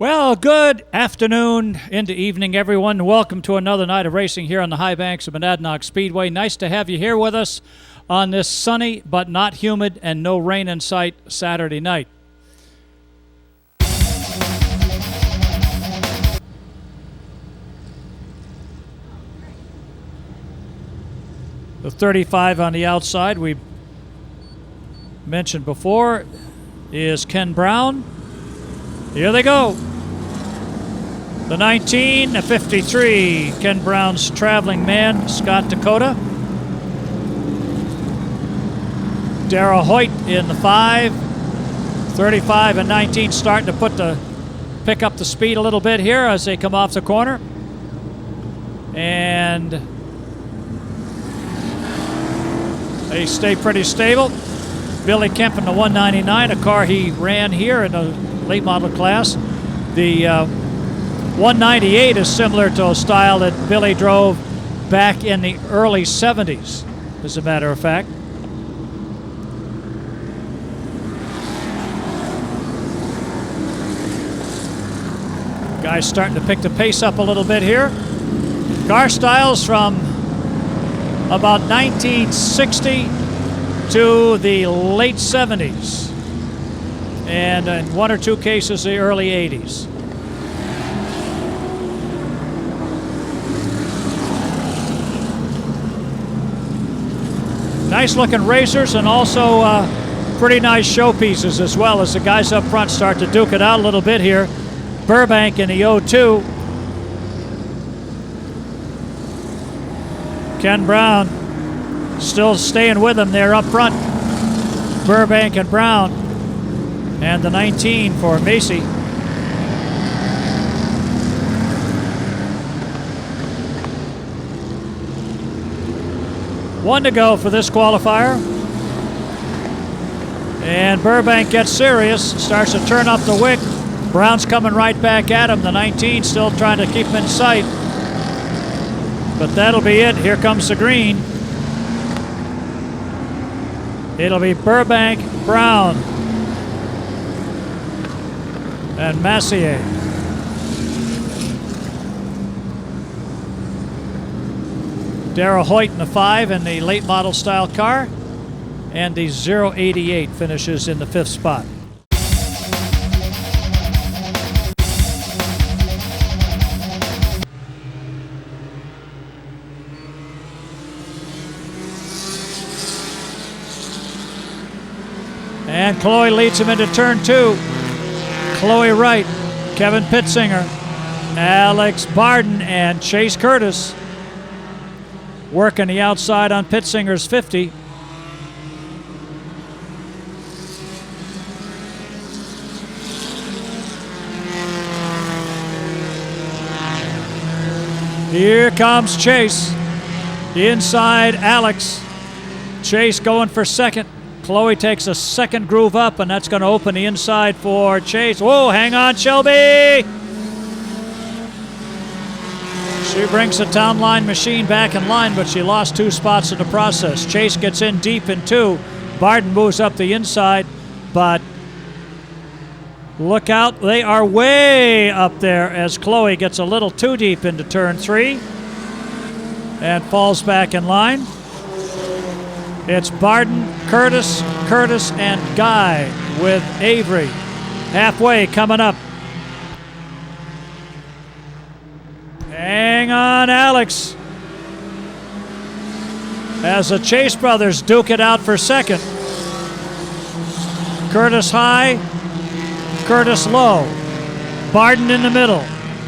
Well, good afternoon into evening, everyone. Welcome to another night of racing here on the high banks of Monadnock Speedway. Nice to have you here with us on this sunny but not humid and no rain in sight Saturday night. The 35 on the outside, we mentioned before, is Ken Brown. Here they go. The 19, the 53, Ken Brown's traveling man, Scott Dakota. Darrell Hoyt in the 5. 35 and 19 starting to pick up the speed a little bit here as they come off the corner. And they stay pretty stable. Billy Kemp in the 199, a car he ran here in the late model class. The 198 is similar to a style that Billy drove back in the early 70s, as a matter of fact. Guys starting to pick the pace up a little bit here. Car styles from about 1960 to the late 70s, and in one or two cases the early 80s. Nice looking racers, and also pretty nice showpieces as well, as the guys up front start to duke it out a little bit here. Burbank in the 02. Ken Brown still staying with him there up front. Burbank and Brown. And the 19 for Macy. One to go for this qualifier. And Burbank gets serious, starts to turn up the wick. Brown's coming right back at him. The 19 still trying to keep him in sight. But that'll be it. Here comes the green. It'll be Burbank, Brown, and Massier. Darrell Hoyt in the 5 in the late model style car, and the 088 finishes in the 5th spot. And Chloe leads him into turn 2. Chloe Wright, Kevin Pittsinger, Alex Barden, and Chase Curtis working the outside on Pitsinger's 50. Here comes Chase. Inside Alex. Chase going for second. Chloe takes a second groove up, and that's going to open the inside for Chase. Whoa, hang on, Shelby! She brings the town line machine back in line, but she lost 2 spots in the process. Chase gets in deep in 2. Barden moves up the inside, but look out, they are way up there as Chloe gets a little too deep into turn 3 and falls back in line. It's Barden, Curtis, and Guy with Avery. Halfway coming up. Hang on, Alex. As the Chase brothers duke it out for second. Curtis high, Curtis low. Barden in the middle.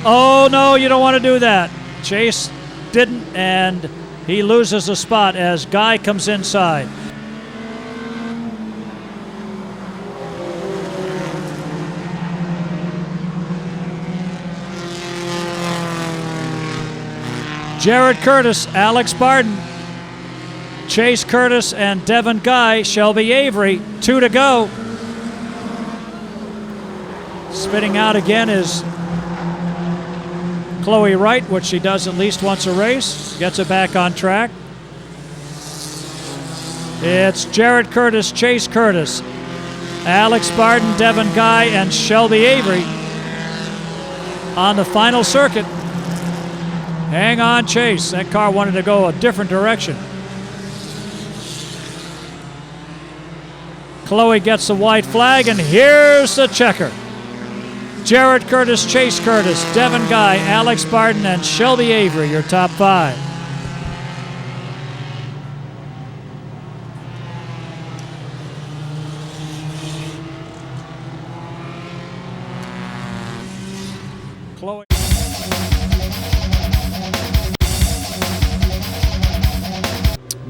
Oh, no, you don't want to do that. Chase didn't, and he loses a spot as Guy comes inside. Jared Curtis, Alex Barden, Chase Curtis, and Devin Guy, Shelby Avery. 2 to go. Spitting out again is Chloe Wright, which she does at least once a race. Gets it back on track. It's Jared Curtis, Chase Curtis, Alex Barden, Devin Guy, and Shelby Avery. on the final circuit. Hang on, Chase. That car wanted to go a different direction. Chloe gets the white flag, and here's the checker. Jared Curtis, Chase Curtis, Devin Guy, Alex Barton, and Shelby Avery, your top 5. Chloe.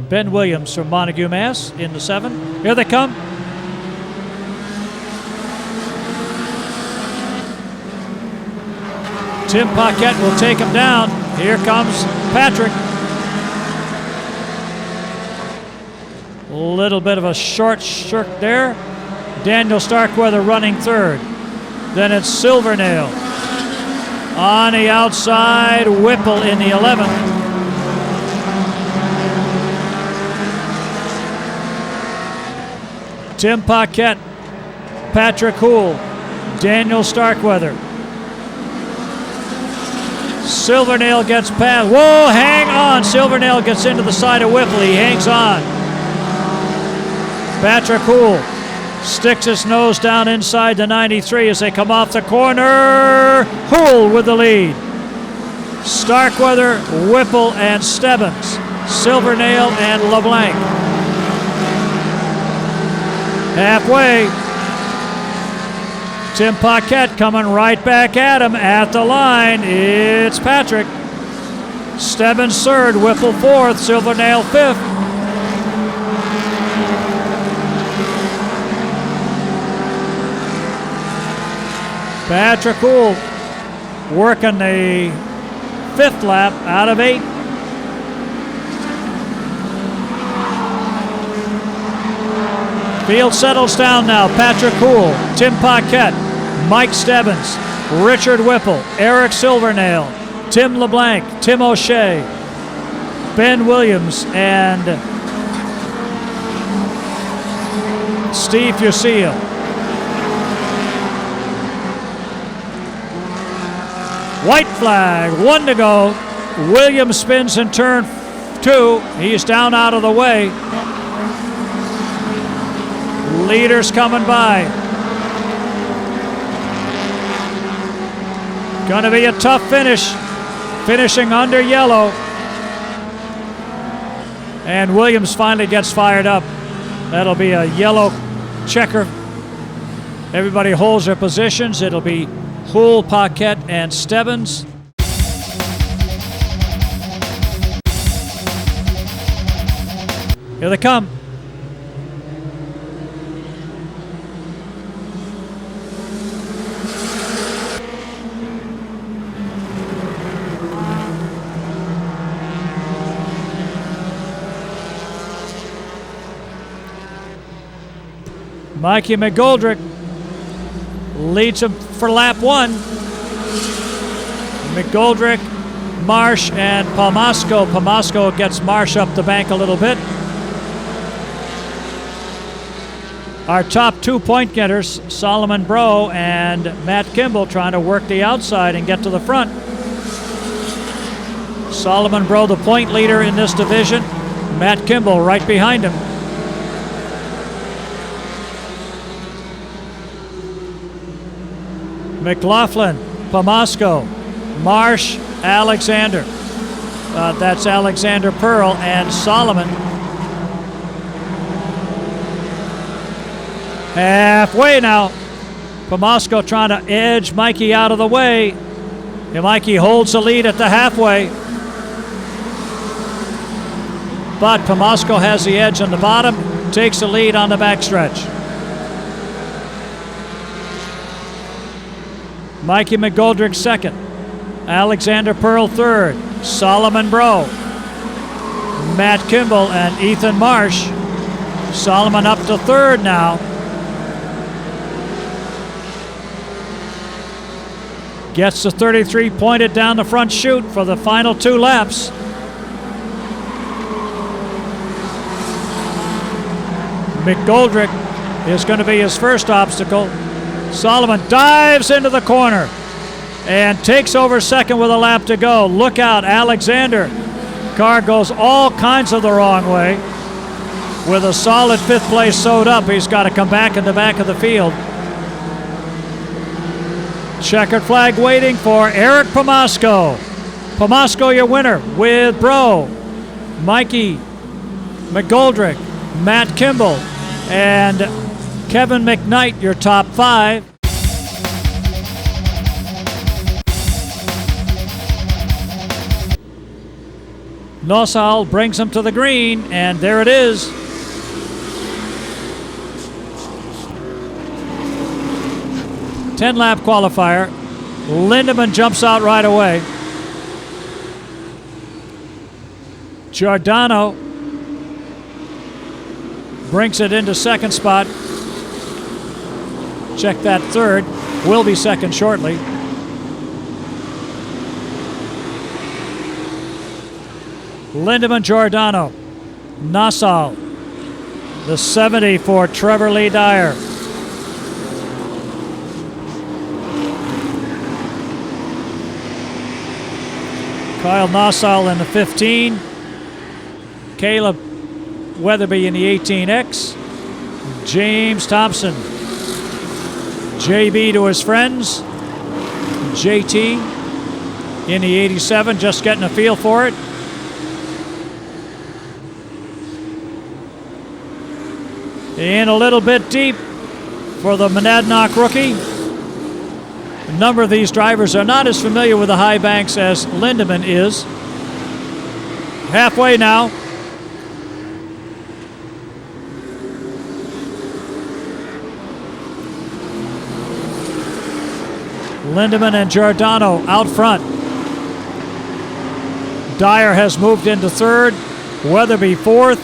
Ben Williams from Montague, Mass. in the 7. Here they come. Tim Paquette will take him down. Here comes Patrick. A little bit of a short shirk there. Daniel Starkweather running 3rd. Then it's Silvernail. On the outside, Whipple in the 11th. Tim Paquette, Patrick Houle, Daniel Starkweather. Silvernail gets past. Whoa, hang on. Silvernail gets into the side of Whipple. He hangs on. Patrick Houle sticks his nose down inside the 93 as they come off the corner. Houle with the lead. Starkweather, Whipple, and Stebbins. Silvernail and LeBlanc. Halfway, Tim Paquette coming right back at him at the line. It's Patrick. Stebbins 3rd, Whipple 4th, Silvernail 5th. Patrick Houle working the 5th lap out of 8. Field settles down now. Patrick Houle, Tim Paquette, Mike Stebbins, Richard Whipple, Eric Silvernail, Tim LeBlanc, Tim O'Shea, Ben Williams, and Steve Fusil. White flag, 1 to go. Williams spins in turn 2. He's down out of the way. Leaders coming by. Going to be a tough finish. Finishing under yellow. And Williams finally gets fired up. That'll be a yellow checker. Everybody holds their positions. It'll be Houle, Paquette, and Stebbins. Here they come. Mikey McGoldrick leads him for lap 1. McGoldrick, Marsh, and Palmasco. Palmasco gets Marsh up the bank a little bit. Our top 2 point getters, Solomon Bro and Matt Kimball, trying to work the outside and get to the front. Solomon Bro, the point leader in this division. Matt Kimball right behind him. McLaughlin, Palmasco, Marsh, Alexander. That's Alexander Pearl and Solomon. Halfway now. Palmasco trying to edge Mikey out of the way. And Mikey holds the lead at the halfway. But Palmasco has the edge on the bottom, takes the lead on the backstretch. Mikey McGoldrick 2nd. Alexander Pearl 3rd. Solomon Bro. Matt Kimball and Ethan Marsh. Solomon up to 3rd now. Gets the 33 pointed down the front chute for the final 2 laps. McGoldrick is going to be his first obstacle. Solomon dives into the corner and takes over second with a lap to go. Look out, Alexander. Car goes all kinds of the wrong way. With a solid fifth place sewed up, he's got to come back in the back of the field. Checkered flag waiting for Eric Pomasco. Pomasco, your winner, with Bro, Mikey McGoldrick, Matt Kimball, and Kevin McKnight, your top 5. Nosal brings him to the green, and there it is. Ten-lap qualifier. Lindemann jumps out right away. Giordano brings it into second spot. Check that third. Will be second shortly. Lindemann, Giordano, Nassau, the 70 for Trevor Lee Dyer. Kyle Nassau in the 15. Caleb Weatherby in the 18X. James Thompson. JB to his friends. JT in the 87, just getting a feel for it. In a little bit deep for the Monadnock rookie. A number of these drivers are not as familiar with the high banks as Lindemann is. Halfway now. Lindemann and Giordano out front. Dyer has moved into third. Weatherby fourth.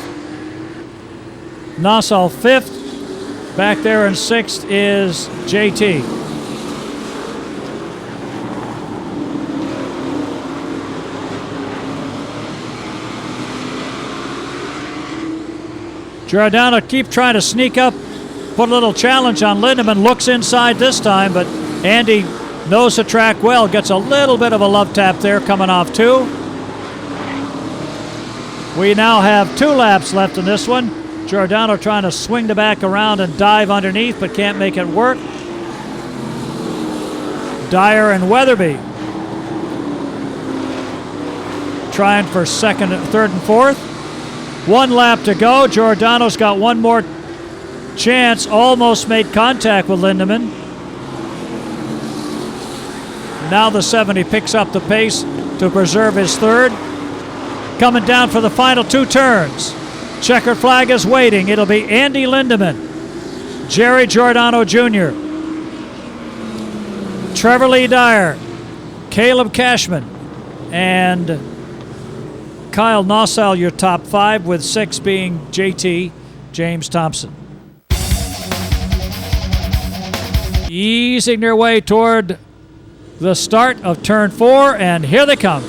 Nassau fifth. Back there in sixth is JT. Giordano keep trying to sneak up, put a little challenge on Lindemann. Looks inside this time, but Andy knows the track well. Gets a little bit of a love tap there coming off two. We now have 2 laps left in this one. Giordano trying to swing the back around and dive underneath, but can't make it work. Dyer and Weatherby trying for second, third, and fourth. 1 lap to go. Giordano's got one more chance. Almost made contact with Lindemann. Now the 70 picks up the pace to preserve his third. Coming down for the final 2 turns. Checkered flag is waiting. It'll be Andy Lindemann, Jerry Giordano Jr., Trevor Lee Dyer, Caleb Cashman, and Kyle Nassau, your top 5, with 6 being JT, James Thompson. Easing their way toward the start of turn 4, and here they come.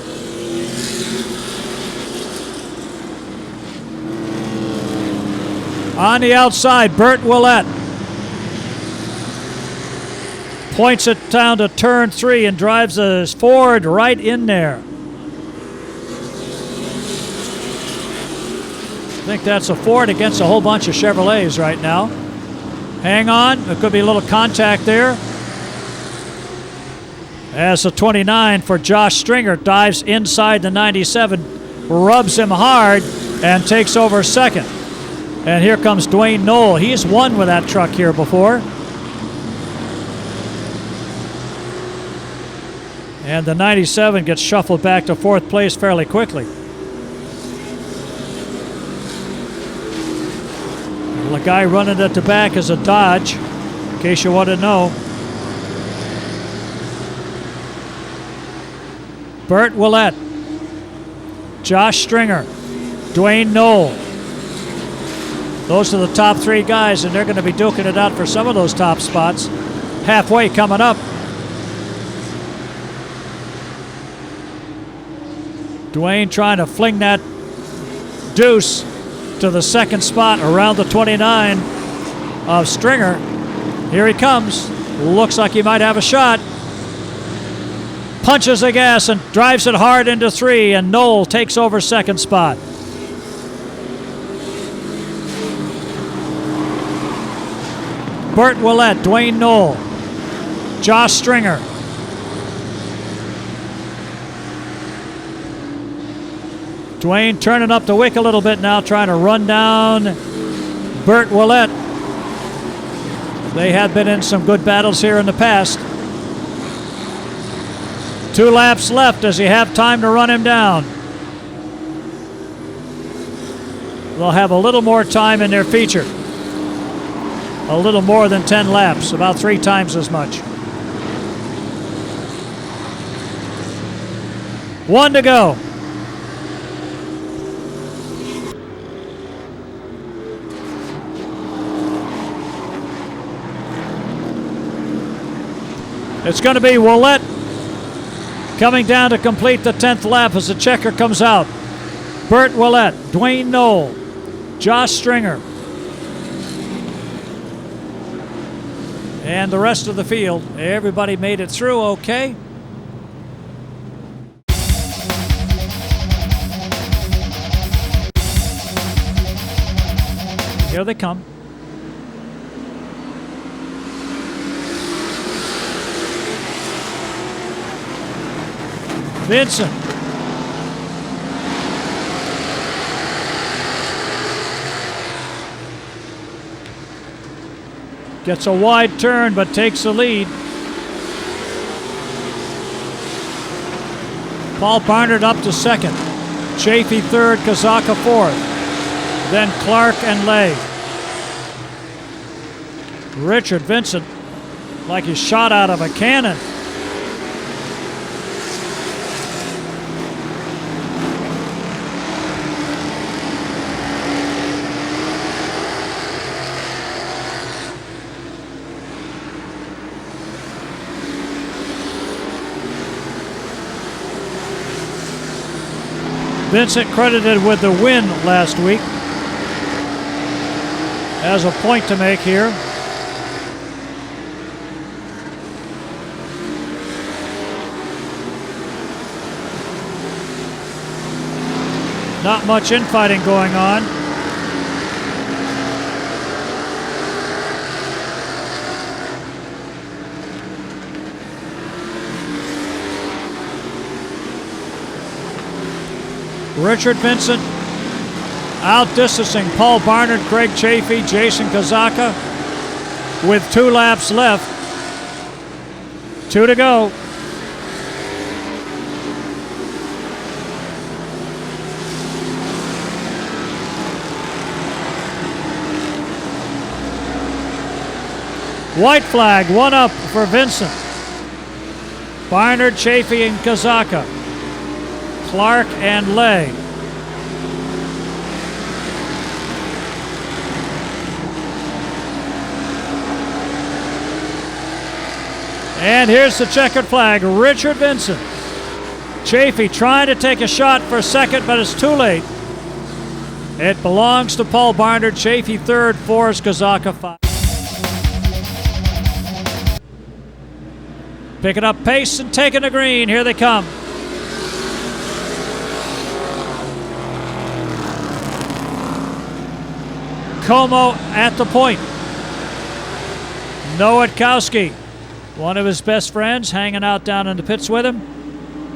On the outside, Bert Willett points it down to turn 3 and drives his Ford right in there. I think that's a Ford against a whole bunch of Chevrolets right now. Hang on, there could be a little contact there. As the 29 for Josh Stringer dives inside the 97, rubs him hard, and takes over second. And here comes Dwayne Knoll. He's won with that truck here before. And the 97 gets shuffled back to 4th place fairly quickly. The guy running at the back is a Dodge, in case you want to know. Bert Willett, Josh Stringer, Dwayne Knoll. Those are the top 3 guys, and they're going to be duking it out for some of those top spots. Halfway coming up. Dwayne trying to fling that deuce to the second spot around the 29 of Stringer. Here he comes. Looks like he might have a shot. punches the gas and drives it hard into 3, and Knoll takes over second spot. Burt Willett, Dwayne Knoll, Josh Stringer. Dwayne turning up the wick a little bit now, trying to run down Burt Willett. They have been in some good battles here in the past. 2 laps left. Does he have time to run him down? They'll have a little more time in their feature. A little more than 10 laps, about 3 times as much. 1 to go. It's going to be Willett coming down to complete the 10th lap as the checker comes out. Burt Willett, Dwayne Knoll, Josh Stringer, and the rest of the field. Everybody made it through okay. Here they come. Vincent. Gets a wide turn but takes the lead. Paul Barnard up to second. Chafee third, Kazaka fourth. Then Clark and Lay. Richard Vincent, like he's shot out of a cannon. Vincent credited with the win last week. Has a point to make here. Not much infighting going on. Richard Vincent outdistancing Paul Barnard, Craig Chafee, Jason Kazaka with 2 laps left. 2 to go. White flag, 1 up for Vincent. Barnard, Chafee, and Kazaka. Clark and Lay. And here's the checkered flag, Richard Vincent. Chafee trying to take a shot for second, but it's too late. It belongs to Paul Barnard. Chafee third, Forrest Kazaka 5. Picking up pace and taking the green. Here they come. Como at the point. Nowitkowski, one of his best friends, hanging out down in the pits with him,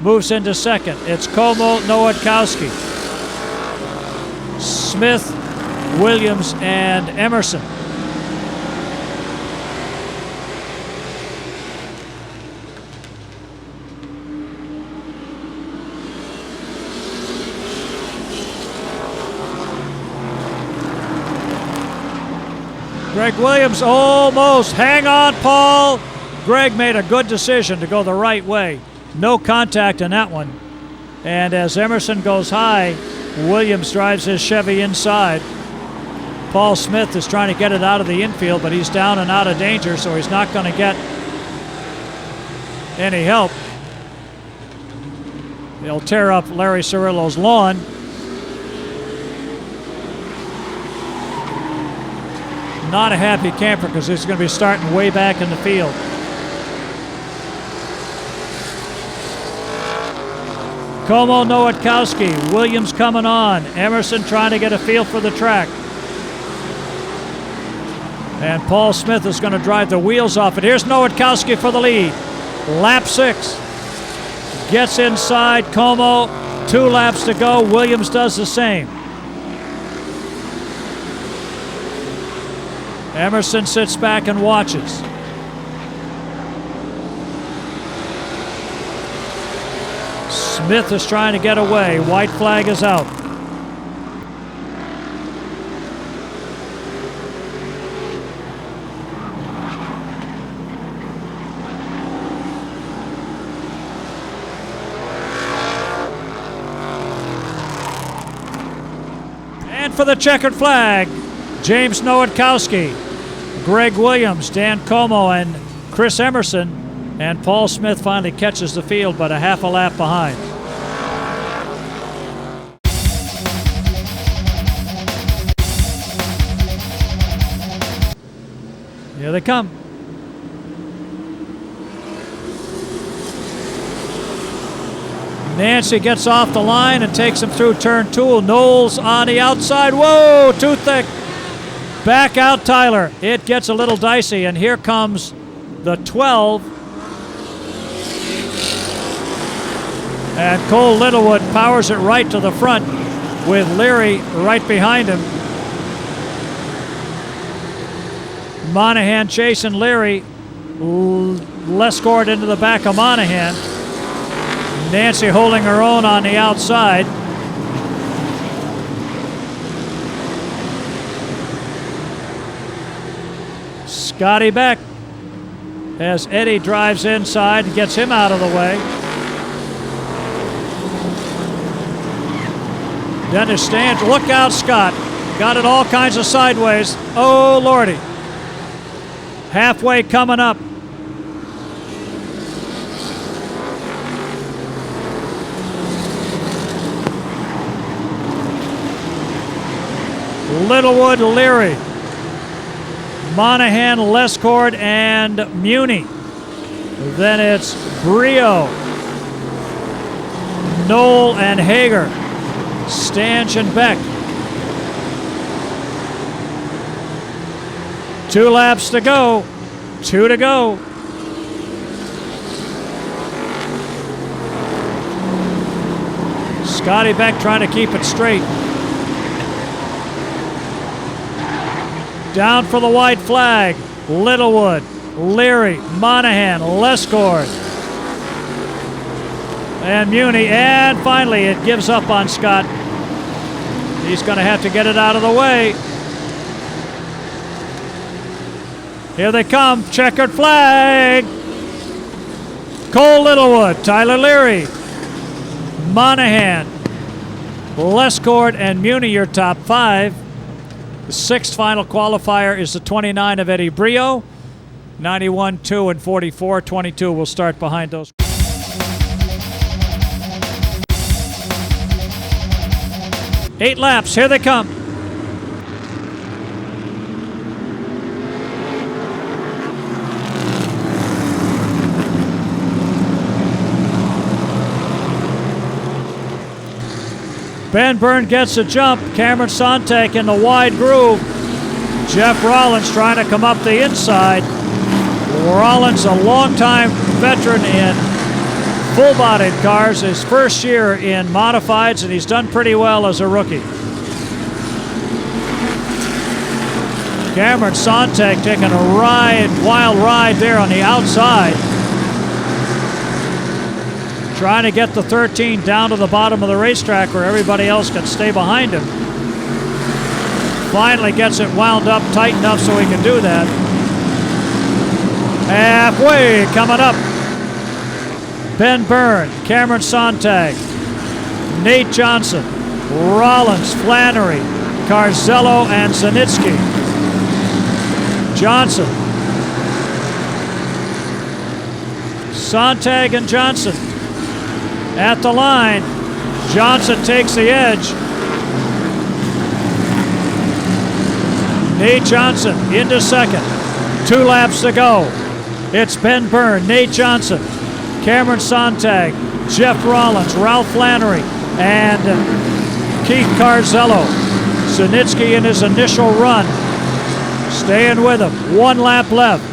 moves into second. It's Como, Nowitkowski, Smith, Williams, and Emerson. Greg Williams almost. Hang on, Paul. Greg made a good decision to go the right way. No contact in that one. And as Emerson goes high, Williams drives his Chevy inside. Paul Smith is trying to get it out of the infield, but he's down and out of danger, so he's not going to get any help. He'll tear up Larry Cirillo's lawn. Not a happy camper because he's going to be starting way back in the field. Como Nowitkowski. Williams coming on. Emerson trying to get a feel for the track. And Paul Smith is going to drive the wheels off it. Here's Nowitkowski for the lead. Lap 6. Gets inside Como. 2 laps to go. Williams does the same. Emerson sits back and watches. Smith is trying to get away. White flag is out. And for the checkered flag, James Nowitkowski, Greg Williams, Dan Como, and Chris Emerson. And Paul Smith finally catches the field, but a half a lap behind. Here they come. Nancy gets off the line and takes him through turn 2. Knowles on the outside. Whoa, too thick. Back out Tyler. It gets a little dicey, and here comes the 12. And Cole Littlewood powers it right to the front with Leary right behind him. Monahan chasing Leary. Lescord into the back of Monahan. Nancy holding her own on the outside. Scotty Beck as Eddie drives inside and gets him out of the way. Dennis stands. Look out, Scott. Got it all kinds of sideways. Oh, Lordy. Halfway coming up. Littlewood, Leary, Monahan, Lescord, and Muni. Then it's Brio, Knoll, and Hager. Stanch and Beck. 2 laps to go. 2 to go. Scotty Beck trying to keep it straight. Down for the white flag. Littlewood, Leary, Monahan, Lescord, and Muni. And finally it gives up on Scott. He's going to have to get it out of the way. Here they come. Checkered flag. Cole Littlewood, Tyler Leary, Monahan, Lescord, and Muni, your top 5. The 6th final qualifier is the 29 of Eddie Brio. 91, 2, and 44. 22 will start behind those. Eight laps. Here they come. Ben Byrne gets a jump. Cameron Sontag in the wide groove. Jeff Rollins trying to come up the inside. Rollins, a longtime veteran in full-bodied cars, his first year in modifieds, and he's done pretty well as a rookie. Cameron Sontag taking a wild ride there on the outside. Trying to get the 13 down to the bottom of the racetrack where everybody else can stay behind him. Finally gets it wound up tight enough so he can do that. Halfway coming up. Ben Byrne, Cameron Sontag, Nate Johnson, Rollins, Flannery, Carzello, and Zanitsky. Johnson. Sontag and Johnson. At the line, Johnson takes the edge. Nate Johnson into second. 2 laps to go. It's Ben Byrne, Nate Johnson, Cameron Sontag, Jeff Rollins, Ralph Flannery, and Keith Carzello. Sinitsky in his initial run, staying with him. 1 lap left.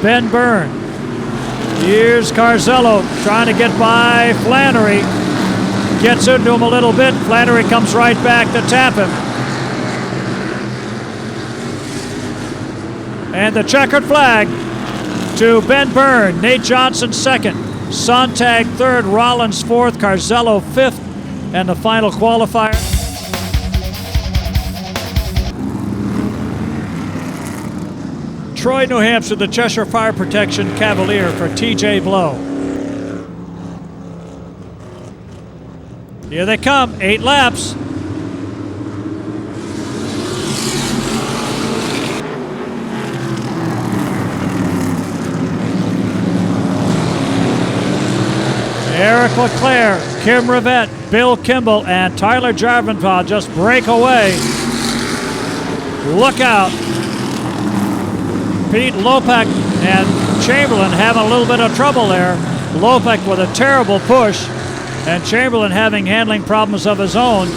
Ben Byrne. Here's Carzello trying to get by Flannery. Gets into him a little bit. Flannery comes right back to tap him. And the checkered flag to Ben Byrne. Nate Johnson second. Sontag third. Rollins fourth. Carzello fifth. And the final qualifier. Troy, New Hampshire, the Cheshire Fire Protection Cavalier for TJ Blow. Here they come, 8 laps. Eric Leclerc, Kim Rivette, Bill Kimball, and Tyler Jarvenpaugh just break away. Look out. Pete Lopak and Chamberlain having a little bit of trouble there. Lopak with a terrible push, and Chamberlain having handling problems of his own.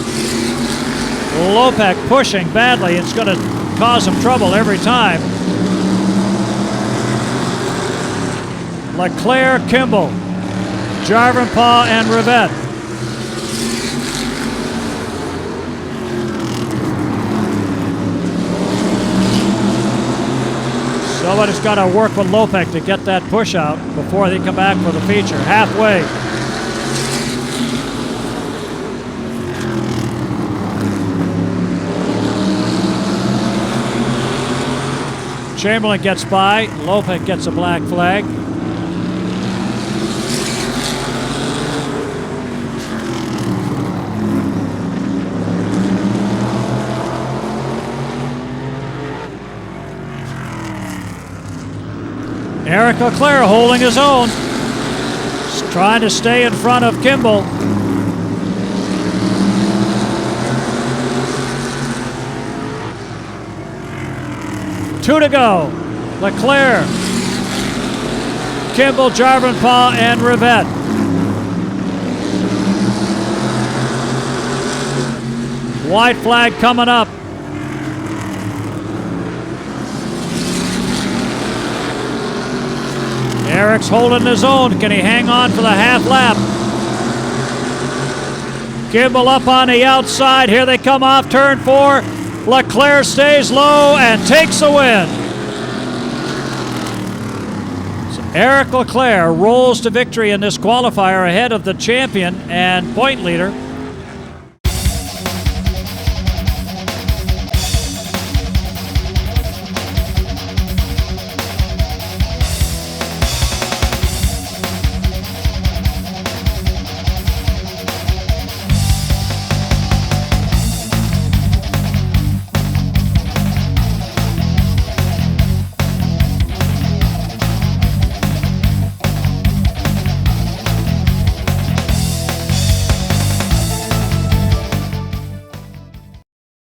Lopak pushing badly. It's going to cause him trouble every time. Leclerc, Kimball, Jarvenpaugh, and Rivette. Somebody's got to work with Lopak to get that push out before they come back for the feature. Halfway. Chamberlain gets by. Lopak gets a black flag. Eric Leclerc holding his own. He's trying to stay in front of Kimball. Two to go. Leclerc, Kimball, Jarvenpaugh, and Rivette. White flag coming up. Eric's holding his own. Can he hang on for the half lap? Kimball up on the outside. Here they come off turn 4. Leclerc stays low and takes the win. So Eric Leclerc rolls to victory in this qualifier ahead of the champion and point leader,